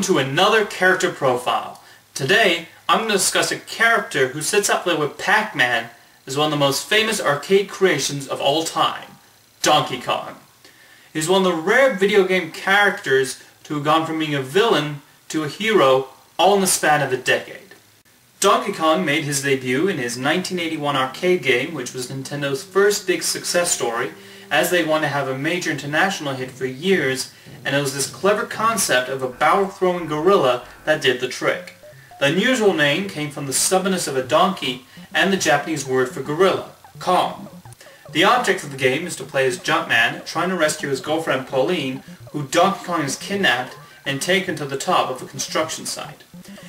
Welcome to another character profile. Today, I'm going to discuss a character who sits up there with Pac-Man as one of the most famous arcade creations of all time, Donkey Kong. He's one of the rare video game characters to have gone from being a villain to a hero all in the span of a decade. Donkey Kong made his debut in his 1981 arcade game, which was Nintendo's first big success story, as they wanted to have a major international hit for years, and it was this clever concept of a barrel-throwing gorilla that did the trick. The unusual name came from the stubbornness of a donkey and the Japanese word for gorilla, Kong. The object of the game is to play as Jumpman, trying to rescue his girlfriend Pauline, who Donkey Kong has kidnapped and taken to the top of a construction site.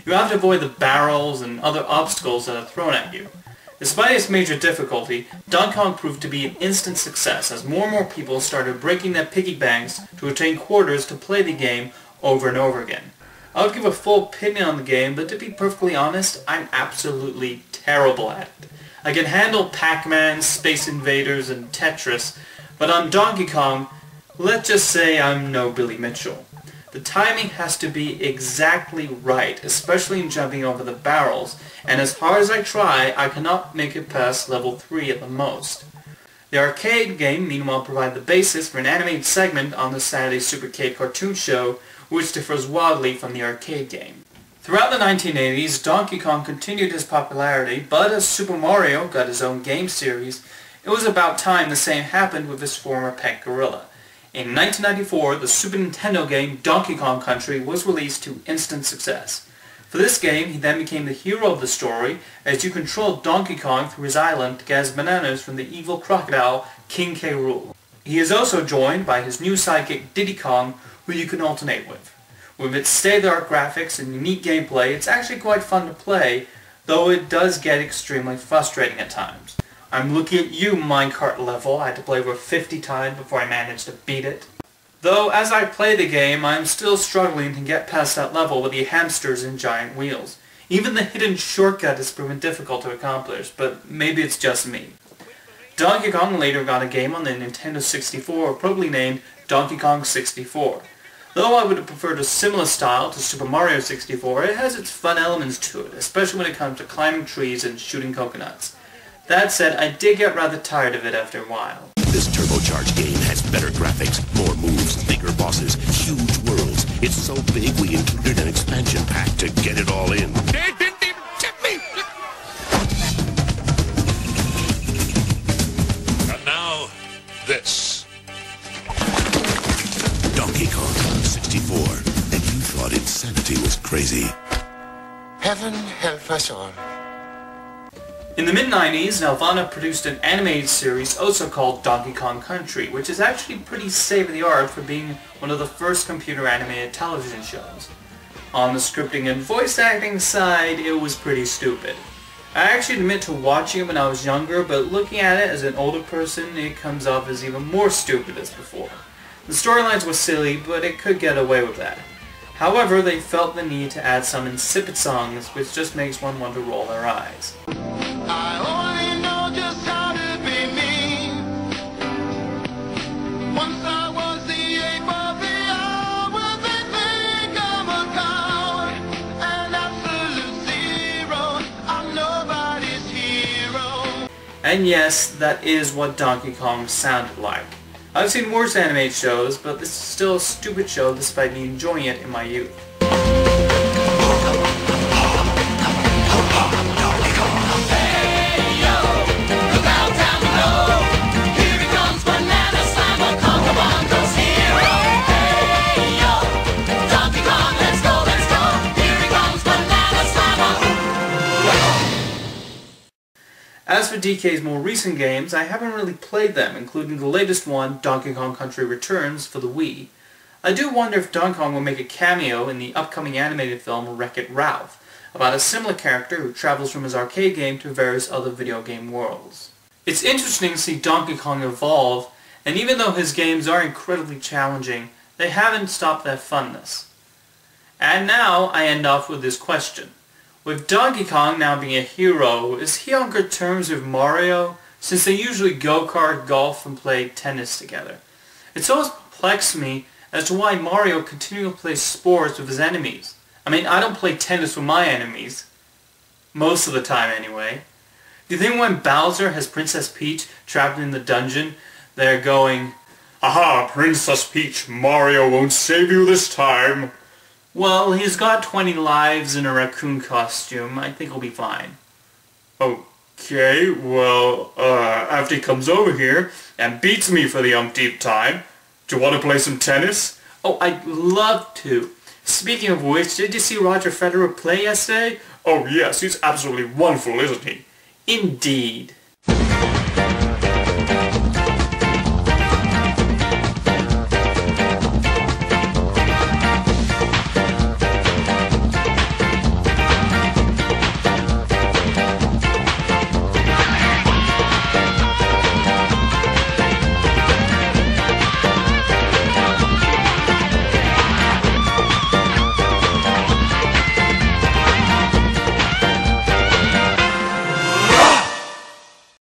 You have to avoid the barrels and other obstacles that are thrown at you. Despite its major difficulty, Donkey Kong proved to be an instant success as more and more people started breaking their piggy banks to obtain quarters to play the game over and over again. I would give a full opinion on the game, but to be perfectly honest, I'm absolutely terrible at it. I can handle Pac-Man, Space Invaders, and Tetris, but on Donkey Kong, let's just say I'm no Billy Mitchell. The timing has to be exactly right, especially in jumping over the barrels, and as hard as I try, I cannot make it past level 3 at the most. The arcade game, meanwhile, provided the basis for an animated segment on the Saturday Supercade cartoon show, which differs wildly from the arcade game. Throughout the 1980s, Donkey Kong continued his popularity, but as Super Mario got his own game series, it was about time the same happened with his former pet gorilla. In 1994, the Super Nintendo game Donkey Kong Country was released to instant success. For this game, he then became the hero of the story, as you controlled Donkey Kong through his island to get his bananas from the evil crocodile, King K. Rool. He is also joined by his new sidekick Diddy Kong, who you can alternate with. With its state-of-the-art graphics and unique gameplay, it's actually quite fun to play, though it does get extremely frustrating at times. I'm looking at you, minecart level. I had to play over 50 times before I managed to beat it. Though, as I play the game, I'm still struggling to get past that level with the hamsters and giant wheels. Even the hidden shortcut has proven difficult to accomplish, but maybe it's just me. Donkey Kong later got a game on the Nintendo 64, probably named Donkey Kong 64. Though I would have preferred a similar style to Super Mario 64, it has its fun elements to it, especially when it comes to climbing trees and shooting coconuts. That said, I did get rather tired of it after a while. This turbocharged game has better graphics, more moves, bigger bosses, huge worlds. It's so big we included an expansion pack to get it all in. They didn't even tip me! And now, this. Donkey Kong 64. And you thought insanity was crazy. Heaven help us all. In the mid-90s, Nelvana produced an animated series also called Donkey Kong Country, which is actually pretty state-of-the-art for being one of the first computer-animated television shows. On the scripting and voice acting side, it was pretty stupid. I actually admit to watching it when I was younger, but looking at it as an older person, it comes off as even more stupid as before. The storylines were silly, but it could get away with that. However, they felt the need to add some insipid songs, which just makes one want to roll their eyes. I only know just how to be me. Once I was the ape of the hour, they think I'm a coward, an absolute zero. I'm nobody's hero. And yes, that is what Donkey Kong sounded like. I've seen worse animated shows, but this is still a stupid show despite me enjoying it in my youth. As for DK's more recent games, I haven't really played them, including the latest one, Donkey Kong Country Returns, for the Wii. I do wonder if Donkey Kong will make a cameo in the upcoming animated film Wreck-It Ralph, about a similar character who travels from his arcade game to various other video game worlds. It's interesting to see Donkey Kong evolve, and even though his games are incredibly challenging, they haven't stopped their funness. And now I end off with this question. With Donkey Kong now being a hero, is he on good terms with Mario, since they usually go-kart, golf, and play tennis together? It's always perplexed me as to why Mario continually plays sports with his enemies. I mean, I don't play tennis with my enemies. Most of the time, anyway. Do you think when Bowser has Princess Peach trapped in the dungeon, they're going, "Aha, Princess Peach, Mario won't save you this time"? Well, he's got 20 lives in a raccoon costume. I think he'll be fine. Okay, well, after he comes over here and beats me for the umpteenth time, do you want to play some tennis? Oh, I'd love to. Speaking of which, did you see Roger Federer play yesterday? Oh yes, he's absolutely wonderful, isn't he? Indeed.